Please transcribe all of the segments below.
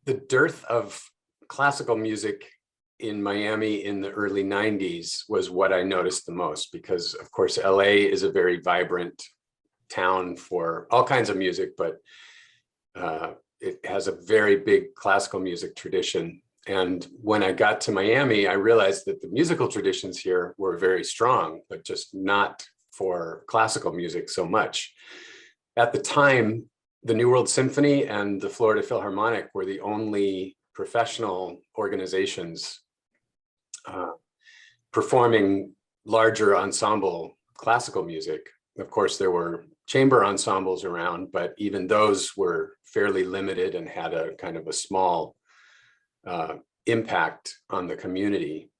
the dearth of classical music in Miami in the early 90s was what I noticed the most, because of course, LA is a very vibrant town for all kinds of music, but it has a very big classical music tradition. And when I got to Miami, I realized that the musical traditions here were very strong, but just not for classical music so much. At the time, the New World Symphony and the Florida Philharmonic were the only professional organizations performing larger ensemble classical music. Of course, there were chamber ensembles around, but even those were fairly limited and had a kind of a small impact on the community.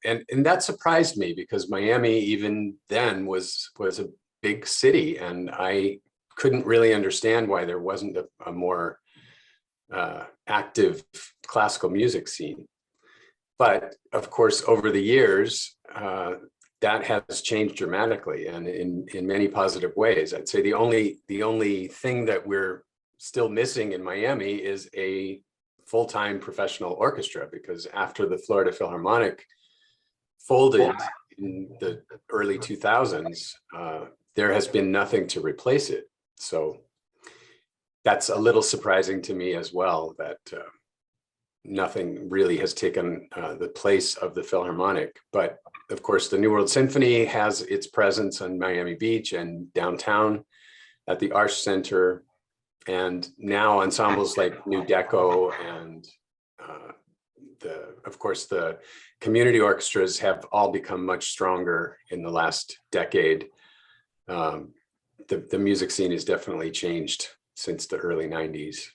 And that surprised me, because Miami even then was a big city, and I couldn't really understand why there wasn't a more active classical music scene. But of course, over the years, that has changed dramatically, and in many positive ways. I'd say the only thing that we're still missing in Miami is a full-time professional orchestra, because after the Florida Philharmonic folded in the early 2000s, there has been nothing to replace it. So that's a little surprising to me as well, that nothing really has taken the place of the Philharmonic. But of course, the New World Symphony has its presence on Miami Beach and downtown at the Arch Center. And now ensembles like New Deco and of course, the community orchestras have all become much stronger in the last decade. The music scene has definitely changed since the early 90s.